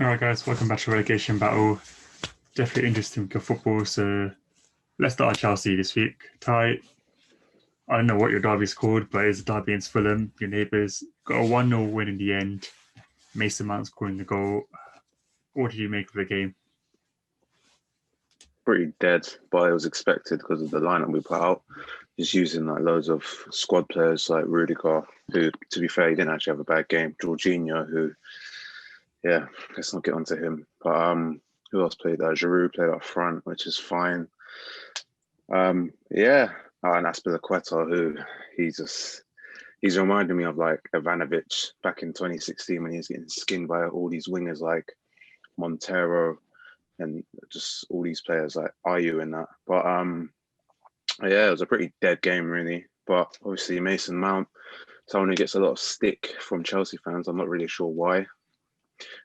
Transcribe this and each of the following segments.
All right, guys, welcome back to Relegation Battle. Definitely interesting week of football. So let's start at Chelsea this week. Ty, I don't know what your derby's called, but it's a derby against Fulham. Your neighbours got a 1-0 win in the end. Mason Mount scoring the goal. What did you make of the game? Pretty dead, but it was expected because of the lineup we put out. Just using like loads of squad players like Rudiger, who, to be fair, he didn't actually have a bad game. Jorginho, who, yeah, let's not get onto him. But who else played that? Giroud played up front, which is fine. Yeah, and Aspilicueta, who he's reminding me of like Ivanovic back in 2016 when he was getting skinned by all these wingers like Montero and just all these players like Ayew in that. But yeah, it was a pretty dead game really. But obviously Mason Mount, someone who gets a lot of stick from Chelsea fans. I'm not really sure why.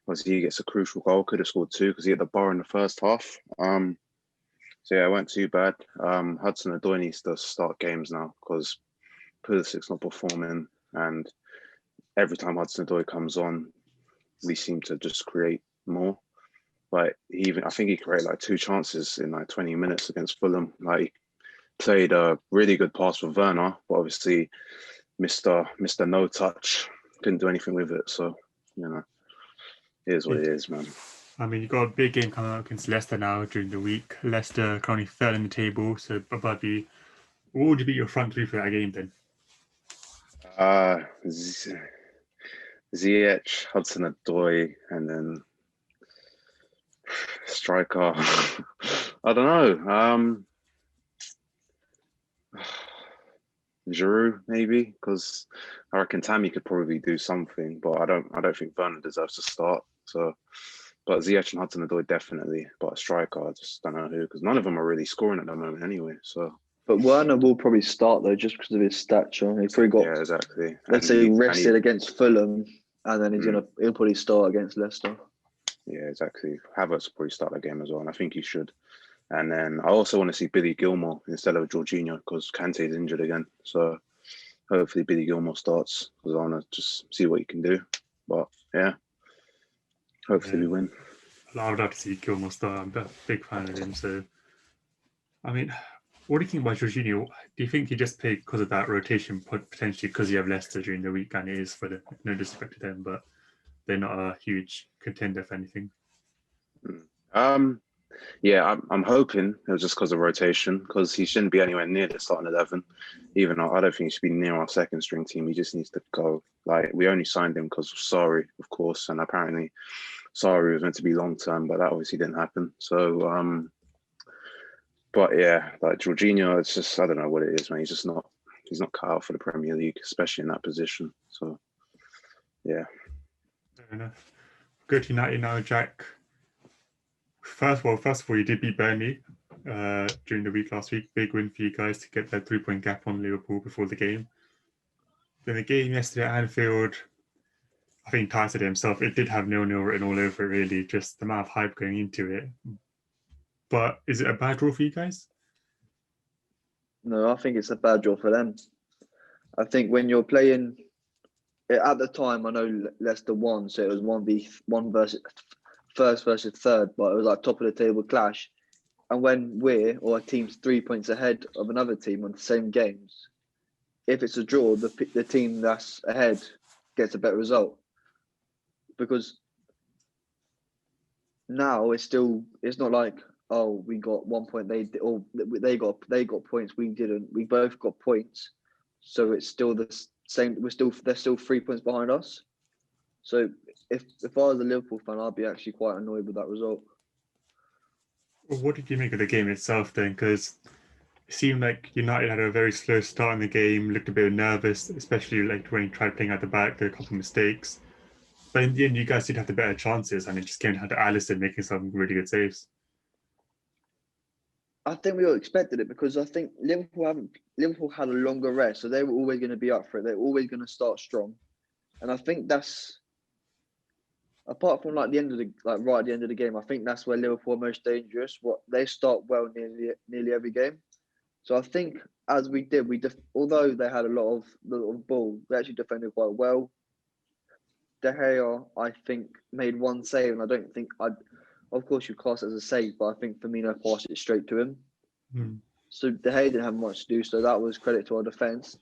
Obviously he gets a crucial goal, could have scored two because he hit the bar in the first half. So yeah, it went too bad. Hudson-Odoi needs to start games now because Pulisic's not performing, and every time Hudson-Odoi comes on, we seem to just create more. Like I think he created like two chances in like 20 minutes against Fulham. Like he played a really good pass for Werner, but obviously Mr. No Touch couldn't do anything with it. So, it is what it is, man. I mean, you got a big game coming up against Leicester now during the week. Leicester currently third in the table, so above you. What would you be your front three for that game then? Ziyech, Hudson-Odoi, and then striker. I don't know. Giroud maybe because I reckon Tammy could probably do something, but I don't think Werner deserves to start. So, but Ziyech and Hudson-Odoi definitely, but a striker I just don't know who because none of them are really scoring at the moment anyway. So, but Werner will probably start though just because of his stature. He's probably got exactly. Let's say rested against Fulham, and then he'll probably start against Leicester. Yeah, exactly. Havertz will probably start the game as well, and I think he should. And then I also want to see Billy Gilmore instead of Jorginho because Kante is injured again. So hopefully Billy Gilmore starts because I want to just see what he can do. But yeah, hopefully we win. I would love to see Gilmore start. I'm a big fan of him. So, I mean, what do you think about Jorginho? Do you think he just played because of that rotation, potentially because you have Leicester during the week and it is for no disrespect to them, but they're not a huge contender for anything? Yeah, I'm hoping it was just because of rotation, because he shouldn't be anywhere near the starting 11. Even though I don't think he should be near our second string team. He just needs to go. Like, we only signed him because of Sarri, of course, and apparently Sarri was meant to be long term, but that obviously didn't happen. So, but yeah, like Jorginho, it's just I don't know what it is, man. He's not cut out for the Premier League, especially in that position. So, yeah. Fair enough. Go to United now, Jack. First of all, you did beat Burnley during the week last week. Big win for you guys to get that 3-point gap on Liverpool before the game. Then the game yesterday at Anfield, I think Ty said it himself, it did have 0-0 written all over it, really, just the amount of hype going into it. But is it a bad draw for you guys? No, I think it's a bad draw for them. I think when you're playing, at the time, I know Leicester won, so it was 1v1 versus first versus third, but it was like top of the table clash. And when a team's 3 points ahead of another team on the same games, if it's a draw, the team that's ahead gets a better result. Because now it's not like, oh, we got 1 point, they got points, we didn't. We both got points, so it's still the same. They're still 3 points behind us. So if I was a Liverpool fan, I'd be actually quite annoyed with that result. Well, what did you make of the game itself then? Because it seemed like United had a very slow start in the game, looked a bit nervous, especially like when you tried playing at the back, there were a couple of mistakes. But in the end, you guys did have the better chances, and it just came down to Alisson making some really good saves. I think we all expected it because I think Liverpool had a longer rest, so they were always going to be up for it. They were always going to start strong, and I think that's apart from right at the end of the game. I think that's where Liverpool are most dangerous. They start well nearly every game. So I think as we did, although they had a lot of ball, they actually defended quite well. De Gea, I think, made one save, and I don't think of course, you class it as a save, but I think Firmino passed it straight to him. Hmm. So De Gea didn't have much to do, so that was credit to our defence.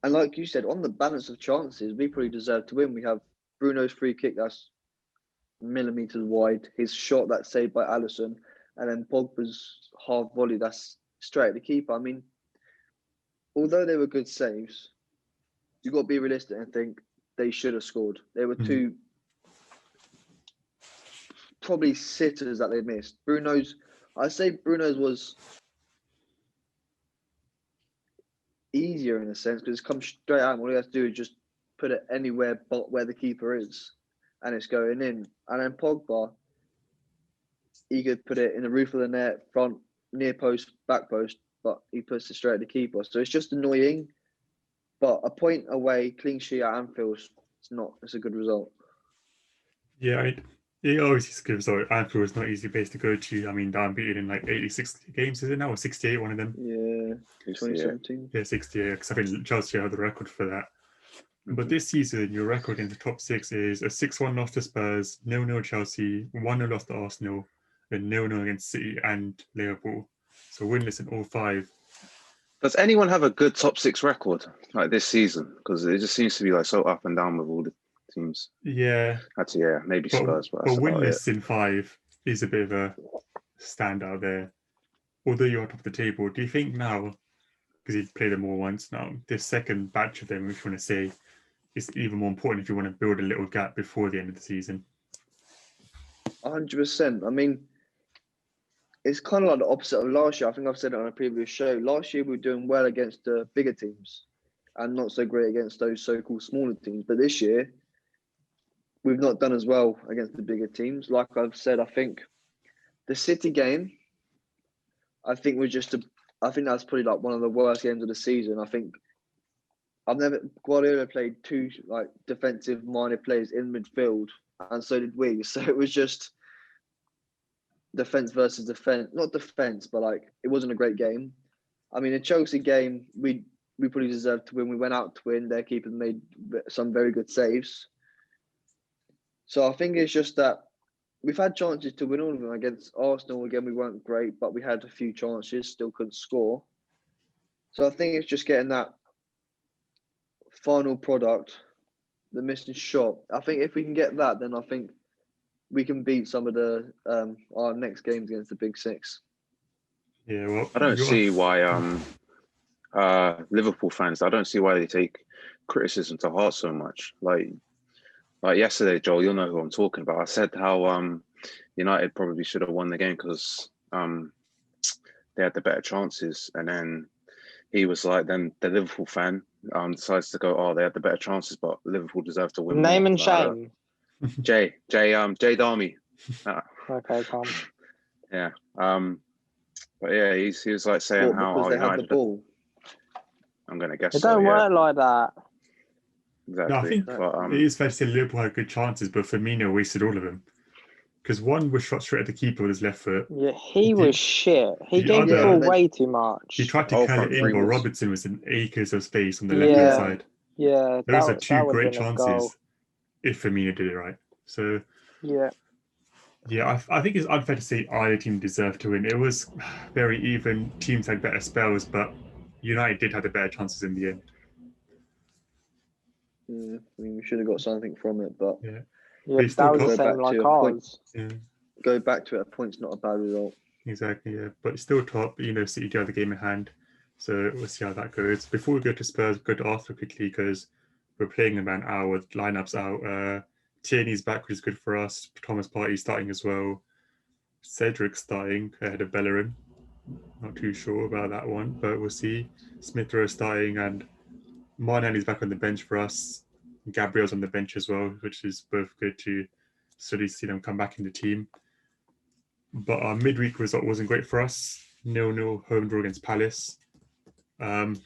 And like you said, on the balance of chances, we probably deserve to win. We have Bruno's free kick that's millimetres wide, his shot that's saved by Alisson, and then Pogba's half volley that's straight at the keeper. I mean, although they were good saves, you've got to be realistic and think they should have scored. There were two probably sitters that they missed. I'd say Bruno's was easier in a sense because it's come straight out. And all you have to do is just put it anywhere but where the keeper is, and it's going in. And then Pogba, he could put it in the roof of the net, front, near post, back post, but he puts it straight at the keeper. So it's just annoying. But a point away, clean sheet at Anfield, it's a good result. Yeah, it obviously is a good result. Anfield is not easy place to go to. I mean, they're unbeaten in like 86 games, is it now? Or 68, one of them? Yeah, 2017. Yeah, 68, because I think Chelsea have the record for that. But this season, your record in the top six is a 6-1 loss to Spurs, 0-0 Chelsea, 1-0 loss to Arsenal, and 0-0 against City and Liverpool. So winless in all five. Does anyone have a good top six record like this season? Because it just seems to be like so up and down with all the teams. Yeah. Actually, yeah, maybe Spurs, but But winless in five is a bit of a standout there. Although you're on top of the table, do you think now, because you've played them all once now, this second batch of them, if you want to say, is even more important if you want to build a little gap before the end of the season? 100%. I mean, it's kind of like the opposite of last year. I think I've said it on a previous show. Last year, we were doing well against the bigger teams and not so great against those so-called smaller teams. But this year, we've not done as well against the bigger teams. Like I've said, I think the City game, I think that's probably like one of the worst games of the season. I think Guardiola played two like defensive-minded players in midfield, and so did we. So it was just defense versus defense, not defense, but like it wasn't a great game. I mean, the Chelsea game, we probably deserved to win. We went out to win. Their keeper made some very good saves. So I think it's just that we've had chances to win all of them. Against Arsenal, again, we weren't great, but we had a few chances, still couldn't score. So I think it's just getting that final product, the missing shot. I think if we can get that, then I think we can beat some of the our next games against the Big Six. Yeah, well, I don't see why Liverpool fans, I don't see why they take criticism to heart so much. Like yesterday, Joel, you'll know who I'm talking about. I said how United probably should have won the game because they had the better chances. And then he was like, then the Liverpool fan decides to go, oh, they had the better chances, but Liverpool deserve to win. Name and shame. Jay Darmy. Okay, calm. Yeah. But yeah, he was like saying because they had the ball. I'm gonna guess It don't work like that. Exactly. No, I think but, it is fair to say Liverpool had good chances, but Firmino wasted all of them. Because one was shot straight at the keeper with his left foot. Yeah, he was shit. He gave the ball way too much. He tried to curl it in, but Robertson was in acres of space on the left-hand side. Yeah, those are two great chances if Firmino did it right. So yeah, I think it's unfair to say either team deserved to win. It was very even. Teams had better spells, but United did have the better chances in the end. Yeah, I mean, we should have got something from it, but that was the same like ours. Go back to it. A point's not a bad result. Exactly, yeah, but it's still top. City do have the game in hand, so we'll see how that goes. Before we go to Spurs, go to Arsenal quickly because we're playing them an hour with lineups out. Tierney's back, which is good for us. Thomas Partey starting as well. Cedric starting ahead of Bellerin. Not too sure about that one, but we'll see. Smith Rowe starting and Martinelli's back on the bench for us. Gabriel's on the bench as well, which is both good to slowly see them come back in the team. But our midweek result wasn't great for us. 0-0 home draw against Palace. It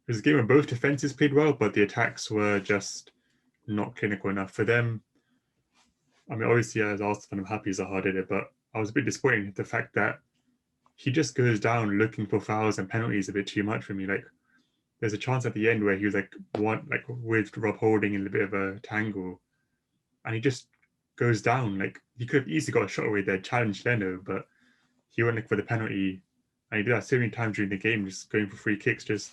was a game where both defenses played well, but the attacks were just not clinical enough for them. I mean, obviously, as Arsenal fan, I'm happy Zaha did it, but I was a bit disappointed with the fact that he just goes down looking for fouls and penalties a bit too much for me. Like, there's a chance at the end where he was like with Rob Holding in a bit of a tangle, and he just goes down. Like he could have easily got a shot away there, challenged Leno, but he went like for the penalty, and he did that so many times during the game, just going for free kicks. Just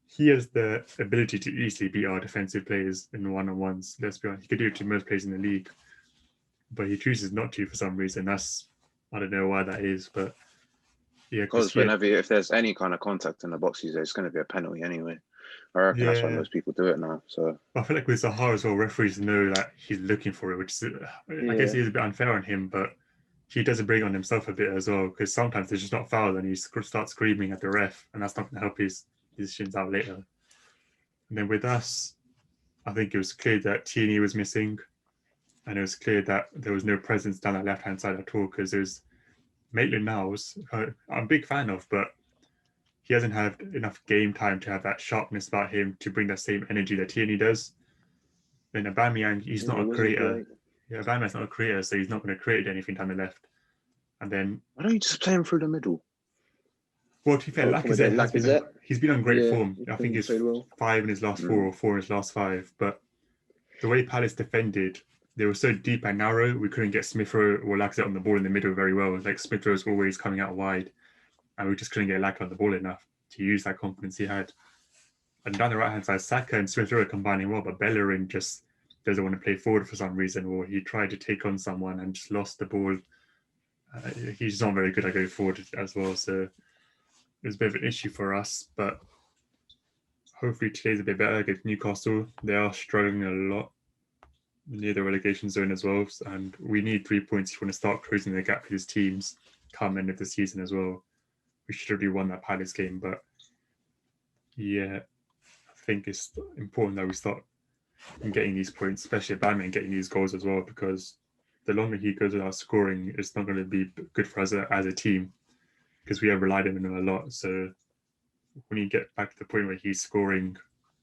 he has the ability to easily beat our defensive players in one-on-ones. Let's be honest, he could do it to most players in the league, but he chooses not to for some reason. I don't know why that is, but yeah, Because if there's any kind of contact in the boxes, there's going to be a penalty anyway. I reckon that's why most people do it now. So I feel like with Zaha as well, referees know that he's looking for it, which is, I guess, is a bit unfair on him, but he does bring on himself a bit as well, because sometimes they're just not fouled and he starts screaming at the ref, and that's not going to help his shins out later. And then with us, I think it was clear that Tierney was missing, and it was clear that there was no presence down that left-hand side at all, because there's Maitland-Niles, I'm a big fan of, but he hasn't had enough game time to have that sharpness about him to bring that same energy that Tierney does. Then Aubameyang, he's not a creator. Yeah, Aubameyang's not a creator, so he's not going to create anything down the left. And then why don't you just play him through the middle? Well, to be fair, Lacazette he's been on great form. I think he's 5 in his last 4 or 4 in his last 5. But the way Palace defended, they were so deep and narrow, we couldn't get Smith Rowe or Lacazette on the ball in the middle very well. Like Smith Rowe was always coming out wide, and we just couldn't get Lacazette on the ball enough to use that confidence he had. And down the right hand side, Saka and Smith Rowe are combining well, but Bellerin just doesn't want to play forward for some reason, or he tried to take on someone and just lost the ball. He's not very good at going forward as well, so it's a bit of an issue for us. But hopefully today's a bit better against Newcastle. They are struggling a lot near the relegation zone as well, and we need 3 points if we want to start closing the gap with his teams come end of the season as well. We should have already won that Palace game, but yeah, I think it's important that we start getting these points, especially Aubameyang getting these goals as well, because the longer he goes without scoring, it's not going to be good for us as a team, because we have relied on him a lot. So when you get back to the point where he's scoring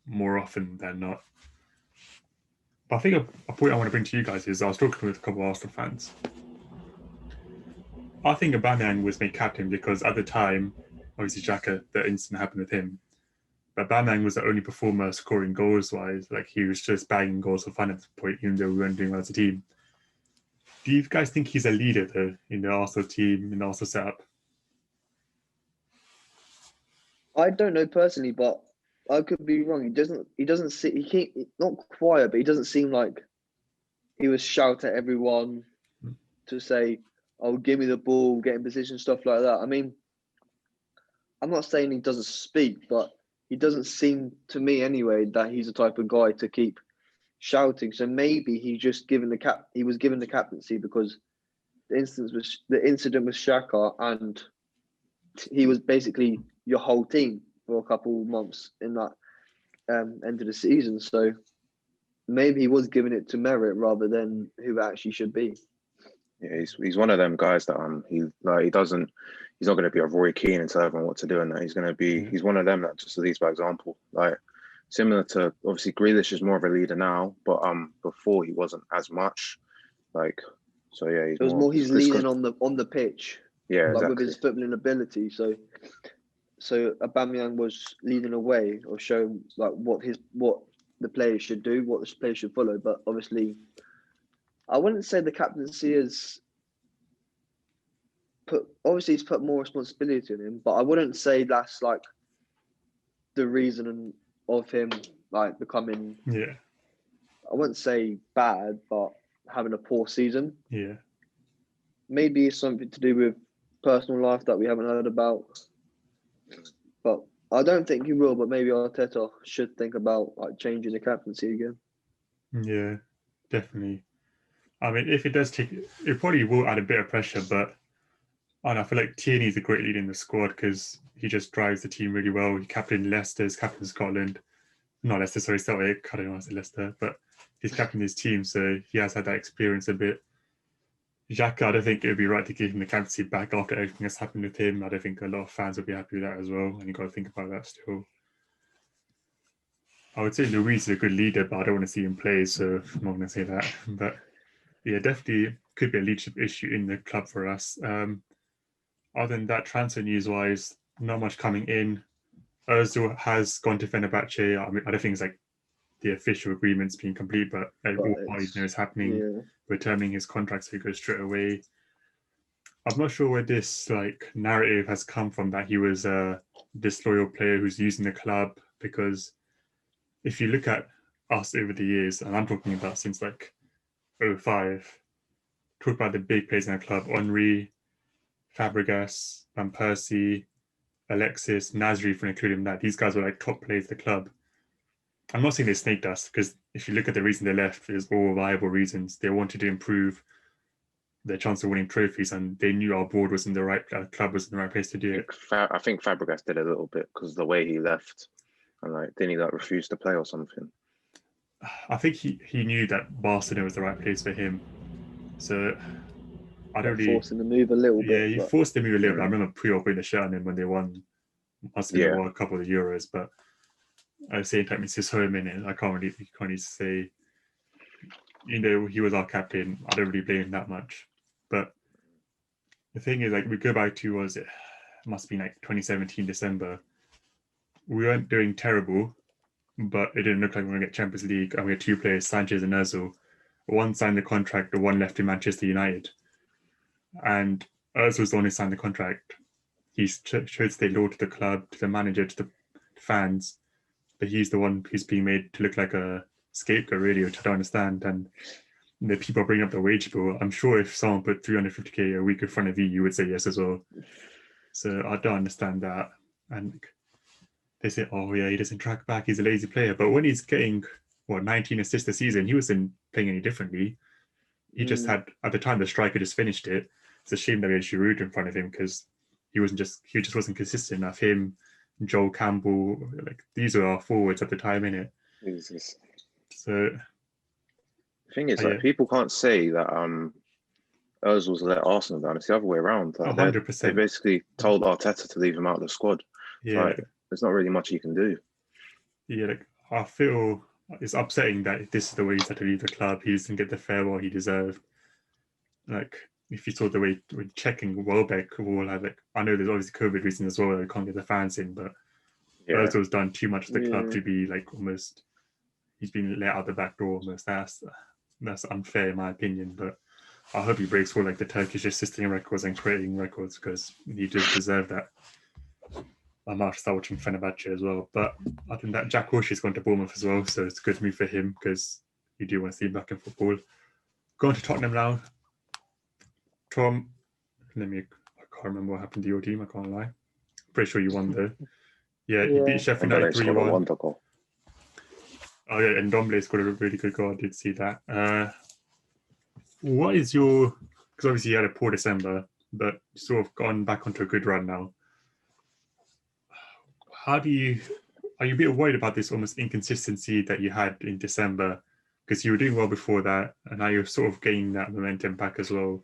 more often than not. But I think a point I want to bring to you guys is I was talking with a couple of Arsenal fans. I think Aubameyang was made captain because at the time, obviously Xhaka, the incident happened with him. But Aubameyang was the only performer scoring goals-wise. Like, he was just bagging goals for fun at the point, even though we weren't doing well as a team. Do you guys think he's a leader, though, in the Arsenal team, in the Arsenal setup? I don't know personally, but I could be wrong. He doesn't see. He not quiet, but he doesn't seem like he was shout at everyone to say, "Oh, give me the ball, get in position," stuff like that. I mean, I'm not saying he doesn't speak, but he doesn't seem to me anyway that he's the type of guy to keep shouting. So maybe he just he was given the captaincy because the incident with Xhaka, and he was basically your whole team for a couple of months in that end of the season. So maybe he was giving it to merit rather than who it actually should be. Yeah, he's one of them guys that he's not going to be a Roy Keane and tell everyone what to do, and that he's one of them that just leads by example. Like, similar to, obviously, Grealish is more of a leader now, but before he wasn't as much. Like, so yeah, he's leading on the pitch. Yeah, like exactly. with his footballing ability. So Aubameyang was leading away or showing like what the players should do, what the players should follow. But obviously, I wouldn't say the captaincy is he's put more responsibility on him, but I wouldn't say that's like the reason of him like becoming. Yeah. I wouldn't say bad, but having a poor season. Yeah. Maybe it's something to do with personal life that we haven't heard about. But I don't think he will, but maybe Arteta should think about like changing the captaincy again. Yeah, definitely. I mean, if it does it probably will add a bit of pressure, but I feel like Tierney's a great leader in the squad because he just drives the team really well. He captained Leicester, he's captained Scotland. Not Leicester, sorry, Celtic. I don't know why I said Leicester, but he's captained his team, so he has had that experience a bit. Xhaka, I don't think it would be right to give him the captaincy back after everything that's happened with him. I don't think a lot of fans would be happy with that as well, and you've got to think about that still. I would say Luis is a good leader, but I don't want to see him play, so I'm not going to say that. But yeah, definitely could be a leadership issue in the club for us. Other than that, transfer news-wise, not much coming in. Ozil has gone to Fenerbahce. I mean, I don't think it's like the official agreement's been complete, but all parties know it's happening. Yeah. We're terminating his contract, so he goes straight away. I'm not sure where this like narrative has come from that he was a disloyal player who's using the club, because if you look at us over the years, and I'm talking about since like 05, talk about the big players in the club: Henry, Fabregas, Van Persie, Alexis, Nasri, for including that. These guys were like top players of the club. I'm not saying they snaked us, because if you look at the reason they left, it's all viable reasons. They wanted to improve their chance of winning trophies, and they knew our board was in the right, club was in the right place to do it. I think Fabregas did a little bit because the way he left, and like didn't he like refuse to play or something? I think he knew that Barcelona was the right place for him, so I don't really forcing the move a little bit. Yeah, he forced the move a little bit. I remember Puyol putting the shirt on him when they won, must have been the World Cup or the Euros, but at the same time, it's his home, in it. I can't really say. You know, he was our captain. I don't really blame him that much. But the thing is, like, we go back to, it must be like 2017 December. We weren't doing terrible, but it didn't look like we were going to get Champions League. And we had two players, Sanchez and Ozil. One signed the contract, the one left in Manchester United. And Ozil was the one who signed the contract. He showed to stay loyal to the club, to the manager, to the fans. But he's the one who's being made to look like a scapegoat, really, which I don't understand. And the people bring up the wage bill. I'm sure if someone put 350k a week in front of you, you would say yes as well. So I don't understand that. And they say, oh yeah, he doesn't track back, he's a lazy player. But when he's getting 19 assists a season, he wasn't playing any differently. He just had, at the time, the striker just finished it. It's a shame that we had Giroud in front of him, because he just wasn't consistent enough. Him, Joel Campbell, like, these were our forwards at the time, innit? Jesus. So the thing is, like, people can't say that Ozil's let Arsenal down. It's the other way around. Like, 100%. They basically told Arteta to leave him out of the squad. Yeah, like, there's not really much you can do. Yeah, like, I feel it's upsetting that this is the way he's had to leave the club. He doesn't get the farewell he deserved. Like, if you saw the way we're checking Welbeck, like, I know there's obviously COVID reasons as well that we can't get the fans in, but Ozil's done too much to the club to be like, almost, he's been let out the back door almost. That's unfair in my opinion, but I hope he breaks all like the Turkish assisting records and creating records, because he does deserve that. I might start watching Fenerbahce as well. But other than that, Jack Wilshere's gone to Bournemouth as well, so it's good for me for him, because you do want to see him back in football. Going to Tottenham now. Tom, I can't remember what happened to your team, I can't lie. Pretty sure you won though. Yeah, he beat Sheffield United 3-1. Oh yeah, and Ndombele scored a really good goal. I did see that. What is your, because obviously you had a poor December, but sort of gone back onto a good run now. Are you a bit worried about this almost inconsistency that you had in December? Because you were doing well before that, and now you're sort of gaining that momentum back as well.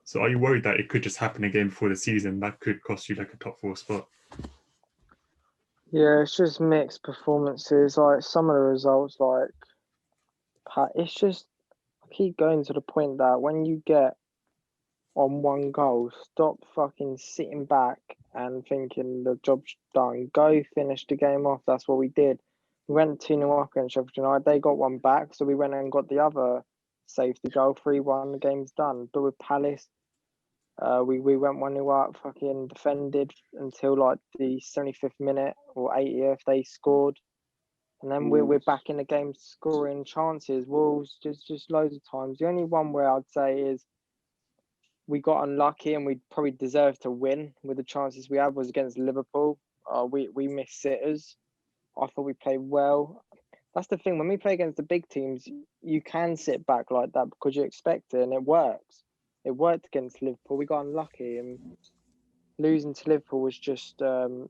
So are you worried that it could just happen again before the season? That could cost you like a top 4 spot. Yeah, it's just mixed performances. Like, some of the results, like, it's just, I keep going to the point that when you get on one goal, stop fucking sitting back and thinking the job's done. Go finish the game off. That's what we did. We went 2-0 up against Sheffield United. They got one back, so we went and got the other safety goal, 3-1. The game's done. But with Palace, we went 1-0 up, fucking defended until like the 75th minute or 80th. They scored, and then we're back in the game scoring chances. Wolves just loads of times. The only one where I'd say is we got unlucky and we probably deserved to win with the chances we had was against Liverpool. We missed sitters. I thought we played well. That's the thing. When we play against the big teams, you can sit back like that because you expect it, and it works. It worked against Liverpool. We got unlucky, and losing to Liverpool was just a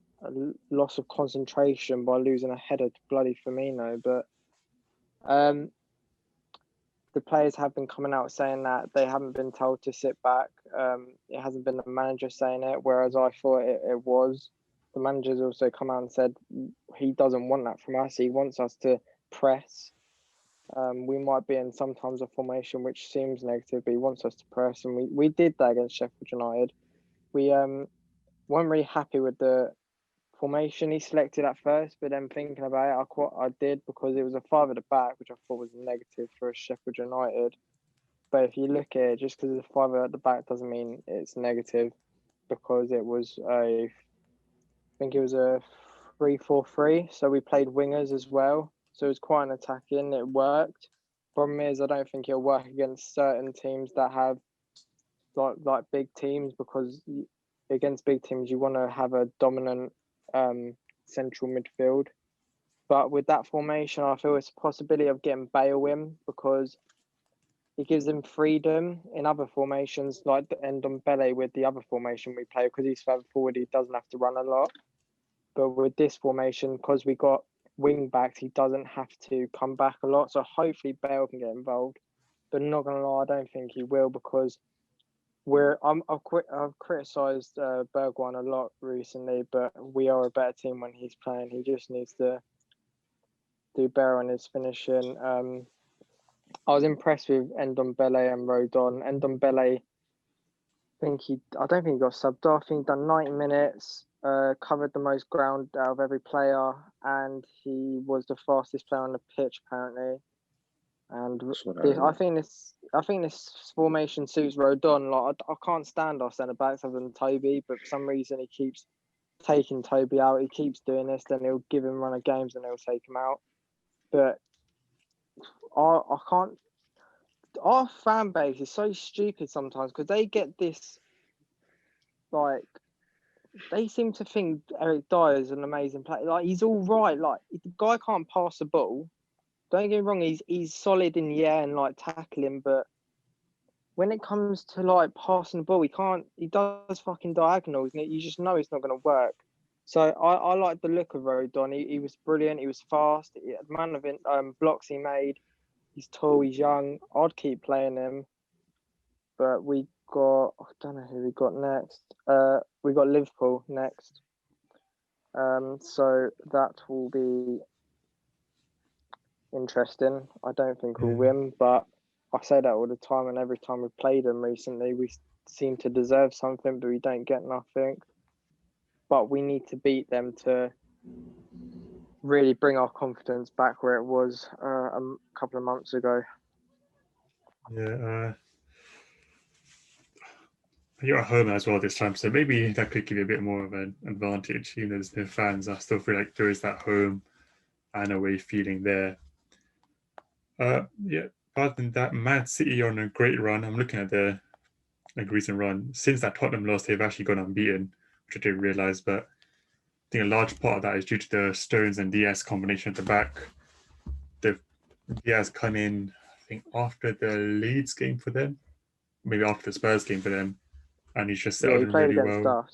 loss of concentration by losing a header to bloody Firmino. But the players have been coming out saying that they haven't been told to sit back. It hasn't been the manager saying it, whereas I thought it was. The manager's also come out and said he doesn't want that from us. He wants us to press. We might be in sometimes a formation which seems negative, but he wants us to press, and we did that against Sheffield United. We weren't really happy with the formation he selected at first, but then thinking about it, I did because it was a 5 at the back, which I thought was negative for a Sheffield United. But if you look at it, just because it's a 5 at the back doesn't mean it's negative, because it was I think it was a 3-4-3, so we played wingers as well. So it was quite an attacking. It worked. Problem is, I don't think it'll work against certain teams that have like big teams, because against big teams you want to have a dominant central midfield. But with that formation, I feel it's a possibility of getting Bale in, because it gives them freedom. In other formations, like the Ndombele with the other formation we play, because he's further forward, he doesn't have to run a lot. But with this formation, because we got wing backs, he doesn't have to come back a lot. So hopefully Bale can get involved. But not gonna lie, I don't think he will, because I've criticised Bergwijn a lot recently, but we are a better team when he's playing. He just needs to do better on his finishing. I was impressed with Ndombele and Rodon. Ndombele, I don't think he got subbed off. I think he done 90 minutes, covered the most ground out of every player, and he was the fastest player on the pitch apparently. And I think this formation suits Rodon. Like I can't stand our centre backs other than Toby, but for some reason he keeps taking Toby out. He keeps doing this, then he'll give him run of games and he'll take him out. But I can't. Our fan base is so stupid sometimes, because they get this, like, they seem to think Eric Dyer is an amazing player. Like, he's all right. Like, the guy can't pass the ball. Don't get me wrong, he's solid in the air and like tackling, but when it comes to like passing the ball, he does fucking diagonals, and you just know it's not going to work. So I like the look of Rodon. He was brilliant. He was fast. Man of blocks he made. He's tall. He's young. I'd keep playing him. But I don't know who we got next. We got Liverpool next. So that will be interesting. I don't think we'll win, but I say that all the time, and every time we've played them recently, we seem to deserve something, but we don't get nothing. But we need to beat them to really bring our confidence back where it was a couple of months ago. Yeah, you're at home as well this time, so maybe that could give you a bit more of an advantage. Even though there's no fans, I still feel like there is that home and away feeling there. Yeah. Other than that, Man City are on a great run. I'm looking at their recent run. Since that Tottenham loss, they've actually gone unbeaten, which I didn't realise. But I think a large part of that is due to the Stones and Diaz combination at the back. Diaz come in, I think, after the Leeds game for them, maybe after the Spurs game for them, and he's just settled in really well.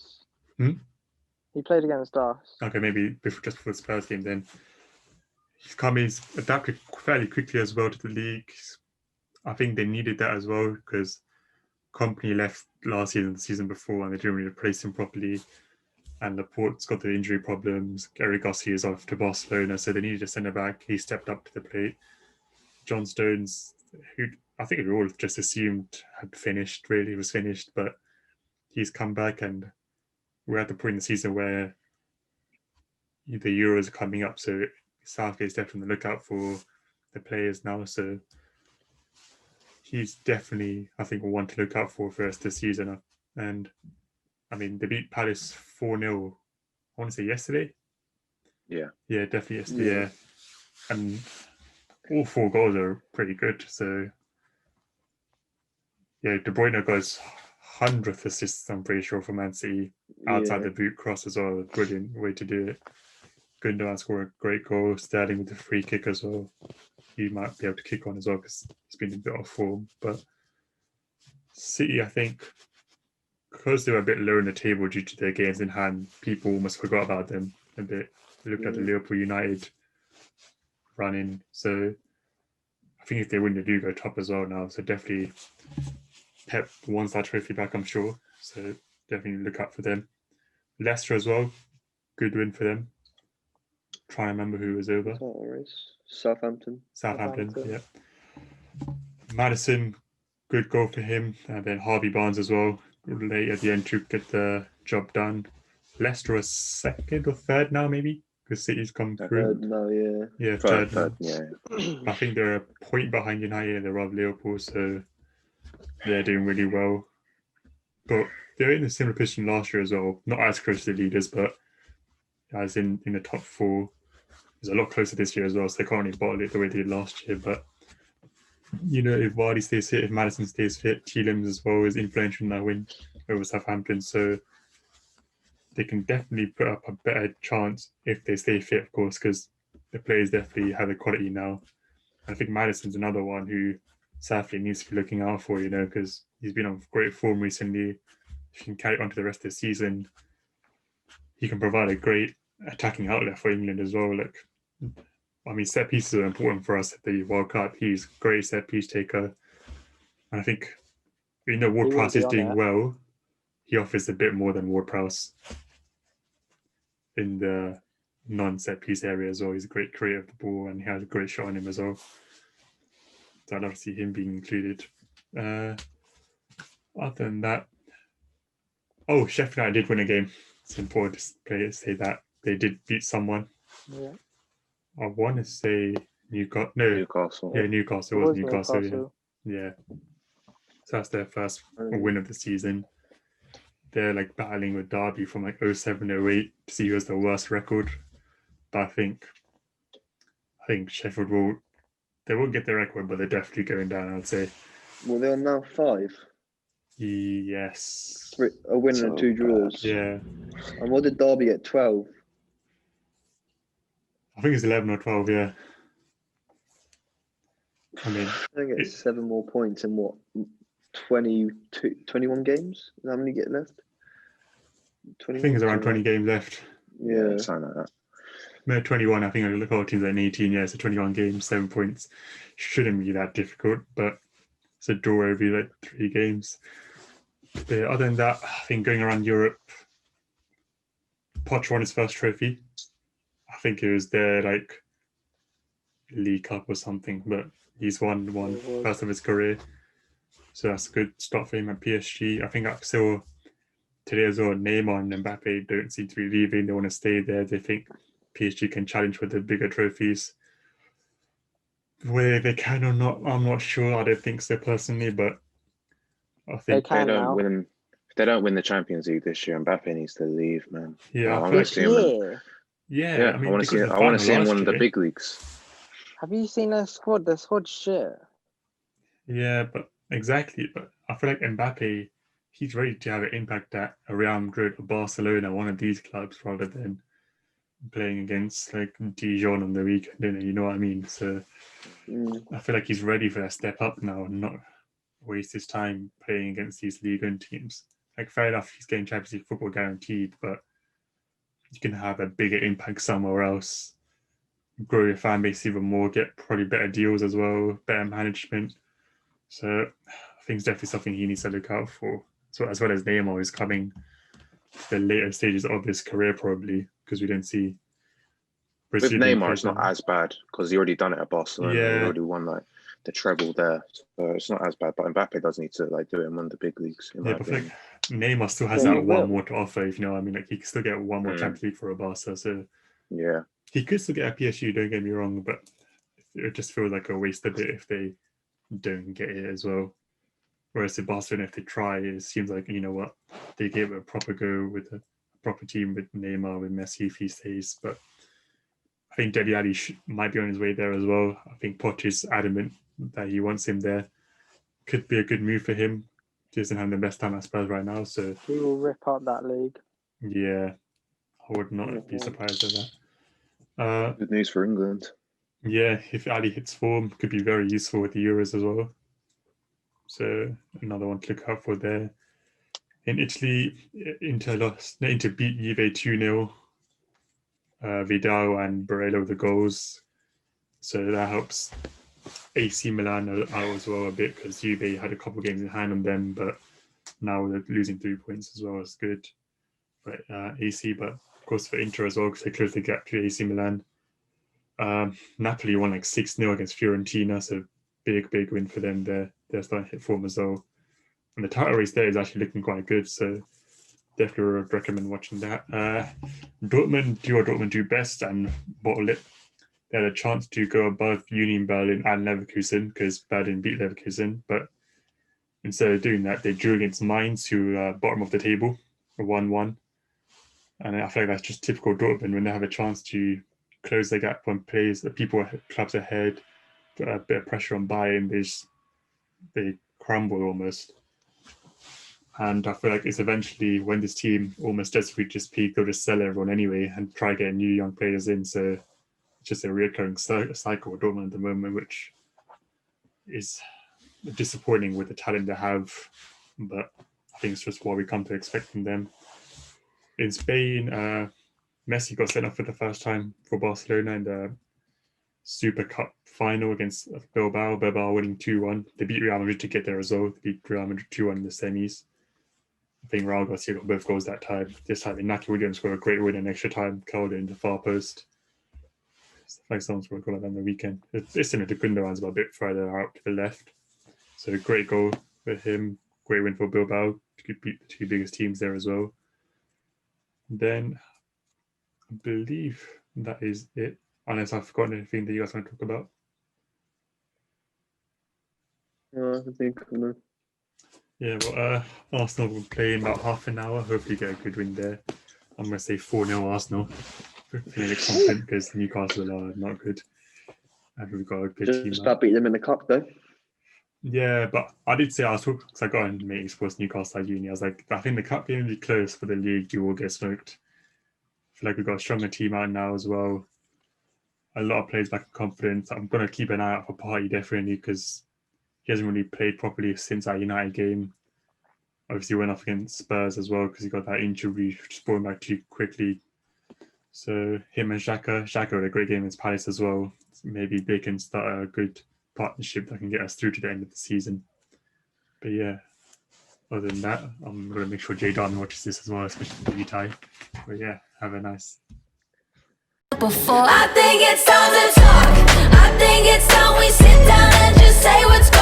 He played against us. Okay, maybe just before the Spurs game then. He's adapted fairly quickly as well to the league. I think they needed that as well, because Company left last season, the season before, and they didn't really replace him properly. And Laporte's got the injury problems. Gary Gossi is off to Barcelona, so they needed a centre back. He stepped up to the plate. John Stones, who I think we all just assumed was finished, but he's come back, and we're at the point in the season where the Euros are coming up, so Southgate's definitely on the lookout for the players now. So he's definitely, I think, one to look out for the rest of the season. And I mean, they beat Palace 4-0, I want to say yesterday. Yeah, definitely yesterday. Yeah. And all 4 goals are pretty good. So yeah, De Bruyne got his 100th assist, I'm pretty sure, for Man City, outside the boot cross as well. Brilliant way to do it. Gundogan scored a great goal. Sterling with the free kick as well. He might be able to kick on as well, because he's been in a bit off form. But City, I think, because they were a bit low in the table due to their games in hand, people almost forgot about them a bit. They looked at the Liverpool United running. So I think if they win, they do go top as well now. So definitely Pep wants that trophy back, I'm sure. So definitely look out for them. Leicester as well. Good win for them. Trying to remember who was over. Southampton, yeah. MADDISON, good goal for him. And then Harvey Barnes as well, late at the end to get the job done. Leicester are second or third now, maybe, because City's come through. No, yeah. Yeah, Third, third. yeah. I think they're a point behind United. They're above Liverpool, so they're doing really well. But they're in a similar position last year as well. Not as close to the leaders, but as in the top four. It's a lot closer this year as well, so they can't really bottle it the way they did last year. But if Vardy stays fit, if Maddison stays fit, Tielemans as well is influential in that win over Southampton. So they can definitely put up a better chance if they stay fit, of course, because the players definitely have the quality now. I think Maddison's another one who sadly needs to be looking out for, because he's been on great form recently. If he can carry it on to the rest of the season, he can provide a great attacking outlet for England as well. Set pieces are important for us at the World Cup. He's a great set piece taker. And I think, Ward-Prowse is doing well. He offers a bit more than Ward-Prowse in the non-set piece area as well. He's a great creator of the ball and he has a great shot on him as well. So I'd love to see him being included. Other than that, Sheffield United did win a game. It's important to say that. They did beat someone. Yeah. I want to say Newcastle. Newcastle. Yeah, Newcastle. It was Newcastle. Yeah. So that's their first win of the season. They're battling with Derby from 07, 08 to see who has the worst record. But I think Sheffield won't get their record, but they're definitely going down, I'd say. Well, they're now 5. Yes. A win and 2 draws. Yeah. And what did Derby get? 12? I think it's 11 or 12, yeah. I think it's 7 more points in what? 21 games? How many get left? I think it's around 20 games left. Yeah. Something like that. No, 21. I think I look at all teams in 18. Yeah, so 21 games, 7 points. Shouldn't be that difficult, but it's a draw every 3 games. But other than that, I think going around Europe, Poch won his first trophy. I think it was their League Cup or something, but he's won first of his career. So that's a good start for him at PSG. I think I saw today as well, Neymar and Mbappe don't seem to be leaving. They want to stay there. They think PSG can challenge for the bigger trophies. Whether they can or not, I'm not sure. I don't think so personally, but I think if they don't win the Champions League this year, Mbappe needs to leave, man. Yeah, I want to see him. Yeah, I want to see him in one of the big leagues. Have you seen their squad? Their squad's shit. Yeah, but exactly. But I feel like Mbappe, he's ready to have an impact at Real Madrid or Barcelona, one of these clubs, rather than playing against Dijon on the weekend. You know what I mean? So I feel like he's ready for that step up now and not waste his time playing against these Ligue 1 teams. Fair enough, he's getting Champions League football guaranteed, but you can have a bigger impact somewhere else, grow your fan base even more, get probably better deals as well, better management. So I think it's definitely something he needs to look out for. So as well as Neymar, who's coming to the later stages of his career probably, because we didn't see With Neymar, it's not as bad because he already done it at Barcelona. Yeah. He already won the treble there, so it's not as bad. But Mbappe does need to do it in one of the big leagues. Yeah, but Neymar still has that one more to offer. If you know what I mean, he can still get one more Champions League for a Barca. So yeah, he could still get a PSG. Don't get me wrong, but it just feels like a waste of it if they don't get it as well. Whereas in Barcelona, if they try, it seems like they gave it a proper go with a proper team with Neymar, with Messi if he stays. But I think Dele Alli might be on his way there as well. I think Poch is adamant that he wants him there. Could be a good move for him. He doesn't have the best time at Spurs right now, so he will rip up that league. Yeah, I would not be surprised at that. Good news for England. Yeah, if Ali hits form, could be very useful with the Euros as well. So another one to look out for there. In Italy, Inter beat Juve 2-0. Vidal and Barella with the goals. So that helps AC Milan out as well a bit because Juve had a couple of games in hand on them, but now they're losing 3 points as well. It's good. But AC, but of course for Inter as well because they closed the gap to AC Milan. Napoli won 6-0 against Fiorentina, so big win for them there. They're starting to hit form as well. And the title race there is actually looking quite good. So definitely would recommend watching that. Dortmund do what Dortmund do best and bottle it. They had a chance to go above Union Berlin and Leverkusen because Berlin beat Leverkusen, but instead of doing that, they drew against Mainz, who are bottom of the table, 1-1. And I feel like that's just typical Dortmund when they have a chance to close the gap on plays, the clubs ahead, put a bit of pressure on Bayern, they crumble almost. And I feel like it's eventually when this team almost does reach its peak, they'll just sell everyone anyway and try getting new young players in. So it's just a recurring cycle with Dortmund at the moment, which is disappointing with the talent they have. But I think it's just what we come to expect from them. In Spain, Messi got sent off for the first time for Barcelona in the Super Cup final against Bilbao. Bilbao winning 2-1. They beat Real Madrid to get their result. They beat Real Madrid 2-1 in the semis. I think Raul Garcia got both goals that time. This time, Inaki Williams scored a great win in extra time, curled in the far post. Stuff like someone scored a goal on the weekend. It's in the Gundogan's a bit further out to the left. So great goal for him. Great win for Bilbao to beat the two biggest teams there as well. Then I believe that is it, unless I've forgotten anything that you guys want to talk about. I think no. Yeah, well, Arsenal will play in about half an hour. Hopefully get a good win there. I'm going to say 4-0 Arsenal. Feeling confident because Newcastle are not good. And we've got a good team. Just about beat them in the cup though. Yeah, but I did say Arsenal because I got on Meeting Sports Newcastle at uni. I was like, I think the cup game will be close, for the league you will get smoked. I feel like we've got a stronger team out now as well. A lot of players back in confidence. I'm going to keep an eye out for Partey definitely because he hasn't really played properly since that United game. Obviously went off against Spurs as well because he got that injury, just brought him back too quickly. So him and Xhaka had a great game against Palace as well. Maybe they can start a good partnership that can get us through to the end of the season. But yeah, other than that, I'm going to make sure Jay Darwin watches this as well, especially for you, Ty. But yeah, have a nice. Before I think it's time to talk. I think it's time we sit down and just say what's going on.